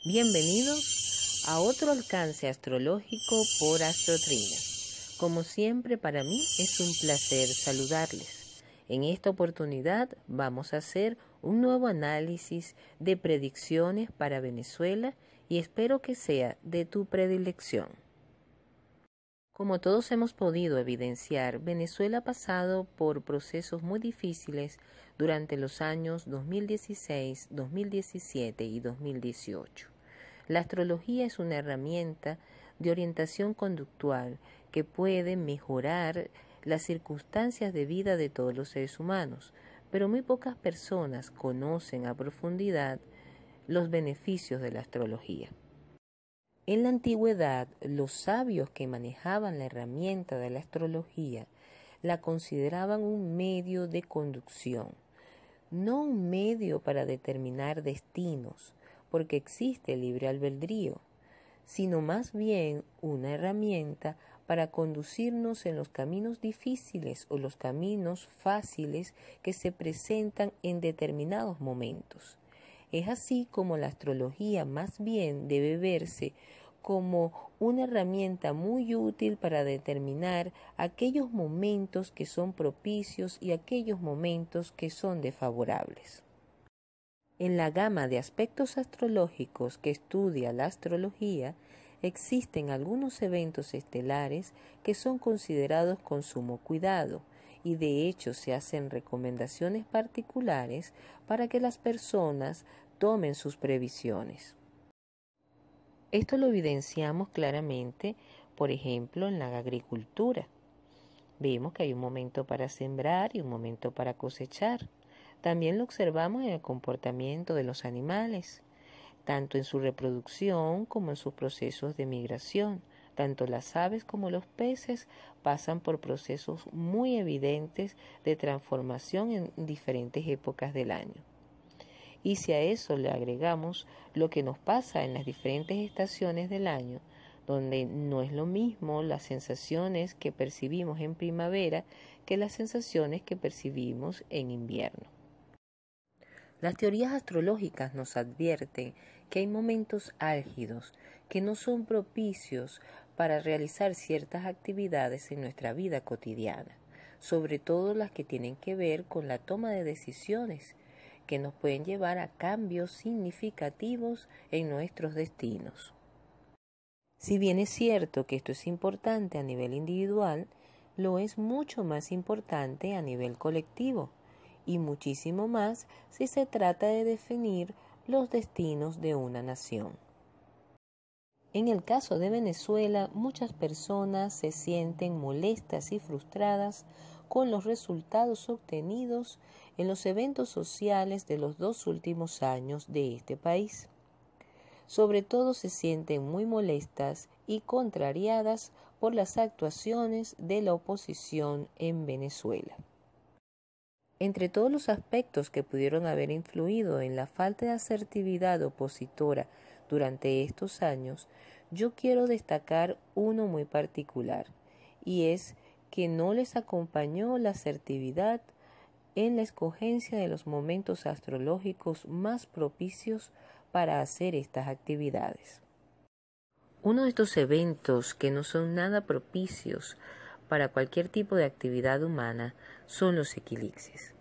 Bienvenidos a otro alcance astrológico por Astrotrina. Como siempre, para mí es un placer saludarles. En esta oportunidad vamos a hacer un nuevo análisis de predicciones para Venezuela y espero que sea de tu predilección. Como todos hemos podido evidenciar, Venezuela ha pasado por procesos muy difíciles durante los años 2016, 2017 y 2018. La astrología es una herramienta de orientación conductual que puede mejorar las circunstancias de vida de todos los seres humanos, pero muy pocas personas conocen a profundidad los beneficios de la astrología. En la antigüedad, los sabios que manejaban la herramienta de la astrología la consideraban un medio de conducción, no un medio para determinar destinos, porque existe el libre albedrío, sino más bien una herramienta para conducirnos en los caminos difíciles o los caminos fáciles que se presentan en determinados momentos. Es así como la astrología más bien debe verse como una herramienta muy útil para determinar aquellos momentos que son propicios y aquellos momentos que son desfavorables. En la gama de aspectos astrológicos que estudia la astrología, existen algunos eventos estelares que son considerados con sumo cuidado y de hecho se hacen recomendaciones particulares para que las personas tomen sus previsiones. Esto lo evidenciamos claramente, por ejemplo, en la agricultura. Vemos que hay un momento para sembrar y un momento para cosechar. También lo observamos en el comportamiento de los animales, tanto en su reproducción como en sus procesos de migración. Tanto las aves como los peces pasan por procesos muy evidentes de transformación en diferentes épocas del año. Y si a eso le agregamos lo que nos pasa en las diferentes estaciones del año, donde no es lo mismo las sensaciones que percibimos en primavera que las sensaciones que percibimos en invierno. Las teorías astrológicas nos advierten que hay momentos álgidos que no son propicios para realizar ciertas actividades en nuestra vida cotidiana, sobre todo las que tienen que ver con la toma de decisiones, que nos pueden llevar a cambios significativos en nuestros destinos. Si bien es cierto que esto es importante a nivel individual, lo es mucho más importante a nivel colectivo y muchísimo más si se trata de definir los destinos de una nación. En el caso de Venezuela, muchas personas se sienten molestas y frustradas con los resultados obtenidos en los eventos sociales de los 2 últimos años de este país. Sobre todo se sienten muy molestas y contrariadas por las actuaciones de la oposición en Venezuela. Entre todos los aspectos que pudieron haber influido en la falta de asertividad opositora durante estos años, yo quiero destacar uno muy particular, y es que no les acompañó la asertividad en la escogencia de los momentos astrológicos más propicios para hacer estas actividades. Uno de estos eventos que no son nada propicios para cualquier tipo de actividad humana son los eclipses.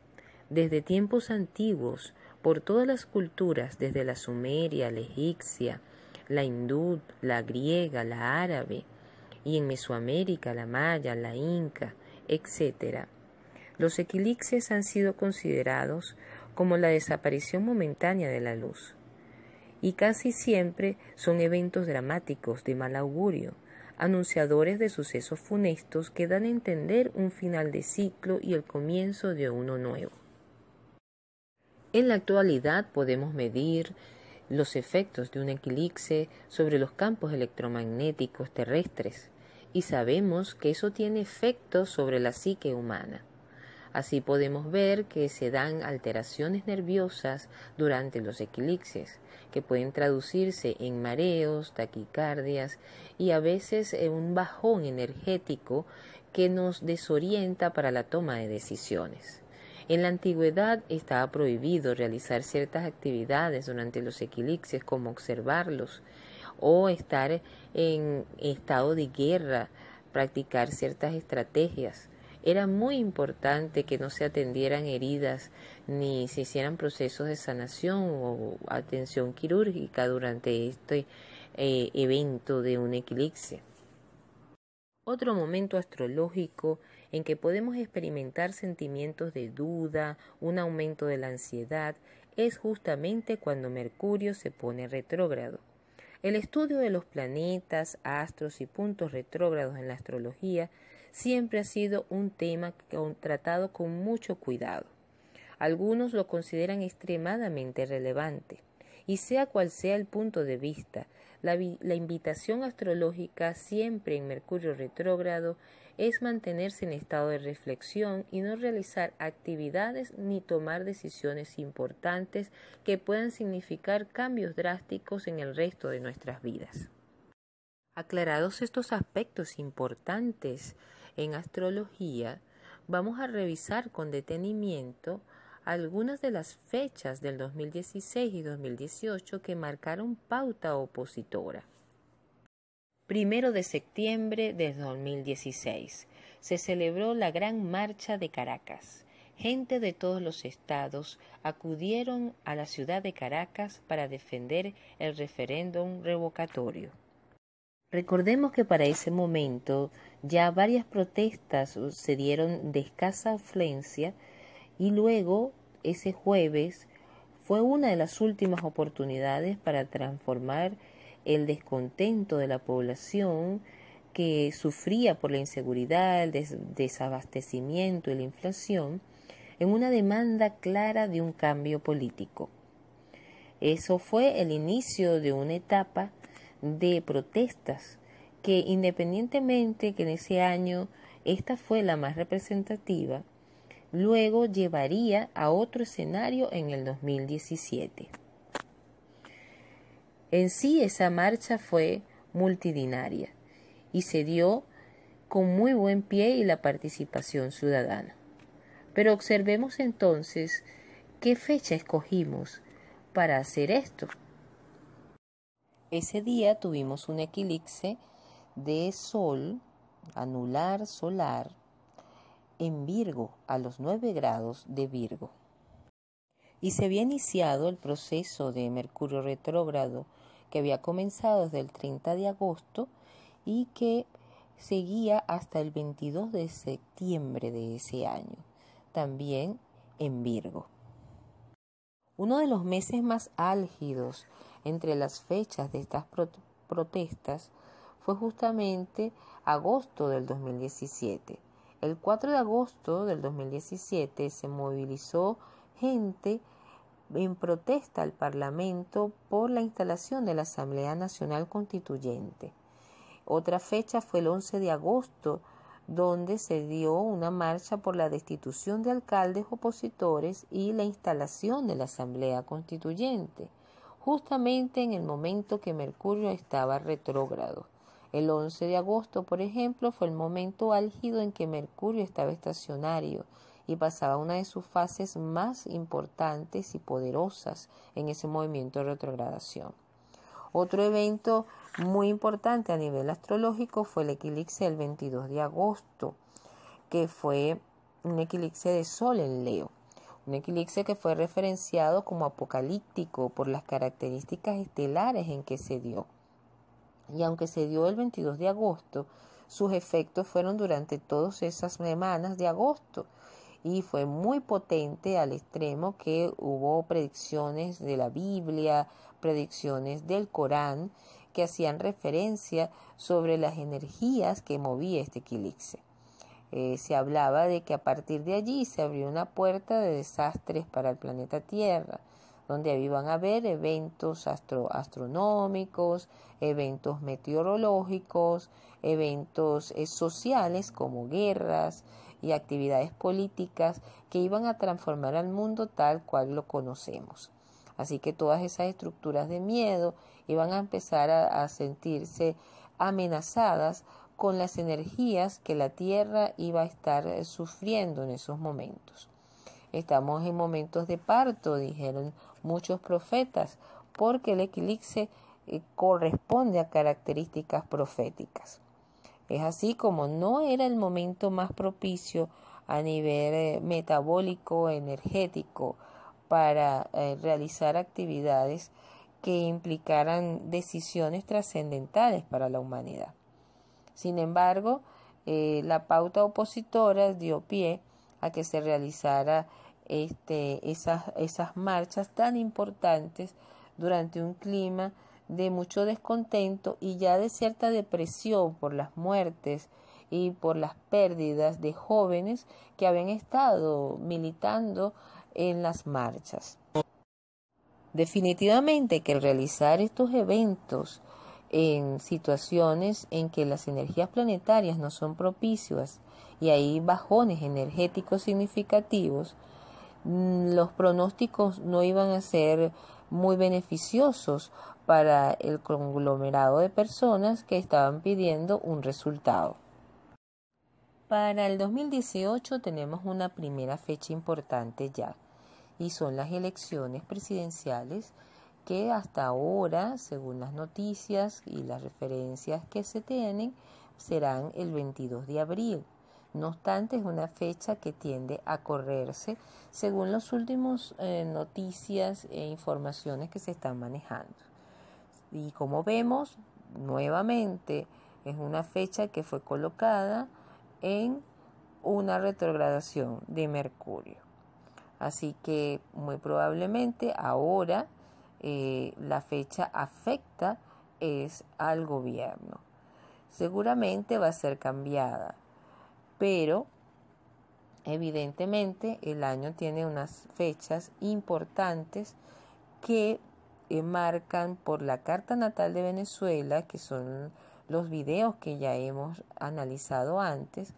Desde tiempos antiguos, por todas las culturas, desde la sumeria, la egipcia, la hindú, la griega, la árabe, y en Mesoamérica, la maya, la inca, etc., los eclipses han sido considerados como la desaparición momentánea de la luz, y casi siempre son eventos dramáticos de mal augurio, anunciadores de sucesos funestos que dan a entender un final de ciclo y el comienzo de uno nuevo. En la actualidad podemos medir los efectos de un eclipse sobre los campos electromagnéticos terrestres y sabemos que eso tiene efectos sobre la psique humana. Así podemos ver que se dan alteraciones nerviosas durante los eclipses, que pueden traducirse en mareos, taquicardias y a veces en un bajón energético que nos desorienta para la toma de decisiones. En la antigüedad estaba prohibido realizar ciertas actividades durante los eclipses, como observarlos o estar en estado de guerra, practicar ciertas estrategias. Era muy importante que no se atendieran heridas ni se hicieran procesos de sanación o atención quirúrgica durante este evento de un eclipse. Otro momento astrológico en que podemos experimentar sentimientos de duda, un aumento de la ansiedad, es justamente cuando Mercurio se pone retrógrado. El estudio de los planetas, astros y puntos retrógrados en la astrología siempre ha sido un tema tratado con mucho cuidado. Algunos lo consideran extremadamente relevante, y sea cual sea el punto de vista, la invitación astrológica siempre en Mercurio retrógrado es mantenerse en estado de reflexión y no realizar actividades ni tomar decisiones importantes que puedan significar cambios drásticos en el resto de nuestras vidas. Aclarados estos aspectos importantes en astrología, vamos a revisar con detenimiento algunas de las fechas del 2016 y 2018 que marcaron pauta opositora. 1 de septiembre de 2016 se celebró la Gran Marcha de Caracas. Gente de todos los estados acudieron a la ciudad de Caracas para defender el referéndum revocatorio. Recordemos que para ese momento ya varias protestas se dieron de escasa afluencia y luego ese jueves fue una de las últimas oportunidades para transformar el descontento de la población que sufría por la inseguridad, el desabastecimiento y la inflación en una demanda clara de un cambio político. Eso fue el inicio de una etapa de protestas que, independientemente que en ese año esta fue la más representativa, luego llevaría a otro escenario en el 2017. En sí, esa marcha fue multitudinaria y se dio con muy buen pie y la participación ciudadana. Pero observemos entonces qué fecha escogimos para hacer esto. Ese día tuvimos un eclipse de sol, anular solar, en Virgo, a los 9 grados de Virgo. Y se había iniciado el proceso de Mercurio retrógrado que había comenzado desde el 30 de agosto y que seguía hasta el 22 de septiembre de ese año, también en Virgo. Uno de los meses más álgidos entre las fechas de estas protestas fue justamente agosto del 2017. El 4 de agosto del 2017 se movilizó gente en protesta al Parlamento por la instalación de la Asamblea Nacional Constituyente. Otra fecha fue el 11 de agosto, donde se dio una marcha por la destitución de alcaldes opositores y la instalación de la Asamblea Constituyente, justamente en el momento que Mercurio estaba retrógrado. El 11 de agosto, por ejemplo, fue el momento álgido en que Mercurio estaba estacionario y pasaba una de sus fases más importantes y poderosas en ese movimiento de retrogradación. Otro evento muy importante a nivel astrológico fue el eclipse del 22 de agosto, que fue un eclipse de Sol en Leo. Un eclipse que fue referenciado como apocalíptico por las características estelares en que se dio. Y aunque se dio el 22 de agosto, sus efectos fueron durante todas esas semanas de agosto y fue muy potente al extremo que hubo predicciones de la Biblia, predicciones del Corán que hacían referencia sobre las energías que movía este eclipse. Se hablaba de que a partir de allí se abrió una puerta de desastres para el planeta Tierra, donde iban a haber eventos astronómicos, eventos meteorológicos, eventos sociales como guerras y actividades políticas que iban a transformar al mundo tal cual lo conocemos. Así que todas esas estructuras de miedo iban a empezar a sentirse amenazadas con las energías que la Tierra iba a estar sufriendo en esos momentos. Estamos en momentos de parto, dijeron muchos profetas, porque el eclipse corresponde a características proféticas. Es así como no era el momento más propicio a nivel metabólico, energético, para realizar actividades que implicaran decisiones trascendentales para la humanidad. Sin embargo, la pauta opositora dio pie a que se realizara esas marchas tan importantes durante un clima de mucho descontento y ya de cierta depresión por las muertes y por las pérdidas de jóvenes que habían estado militando en las marchas. Definitivamente que el realizar estos eventos en situaciones en que las energías planetarias no son propicias y hay bajones energéticos significativos, los pronósticos no iban a ser muy beneficiosos para el conglomerado de personas que estaban pidiendo un resultado. Para el 2018 tenemos una primera fecha importante ya, y son las elecciones presidenciales que hasta ahora, según las noticias y las referencias que se tienen, serán el 22 de abril. No obstante, es una fecha que tiende a correrse según las últimas noticias e informaciones que se están manejando. Y como vemos, nuevamente es una fecha que fue colocada en una retrogradación de Mercurio. Así que muy probablemente ahora la fecha afecta es al gobierno. Seguramente va a ser cambiada, pero evidentemente el año tiene unas fechas importantes que marcan por la carta natal de Venezuela, que son los videos que ya hemos analizado antes,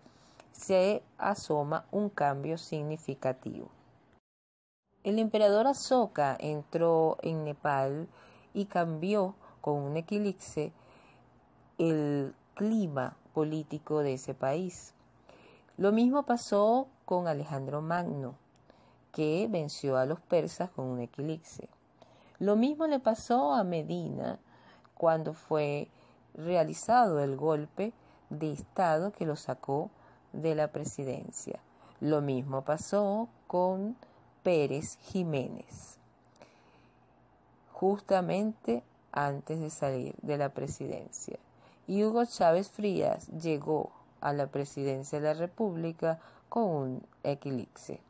se asoma un cambio significativo. El emperador Asoka entró en Nepal y cambió con un eclipse el clima político de ese país. Lo mismo pasó con Alejandro Magno, que venció a los persas con un eclipse. Lo mismo le pasó a Medina cuando fue realizado el golpe de Estado que lo sacó de la presidencia. Lo mismo pasó con Pérez Jiménez, justamente antes de salir de la presidencia. Y Hugo Chávez Frías llegó a la presidencia de la República con un eclipse.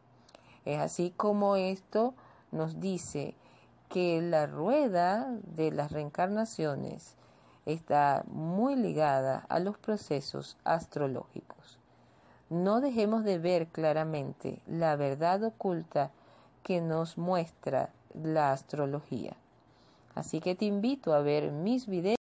Es así como esto nos dice que la rueda de las reencarnaciones está muy ligada a los procesos astrológicos. No dejemos de ver claramente la verdad oculta que nos muestra la astrología. Así que te invito a ver mis videos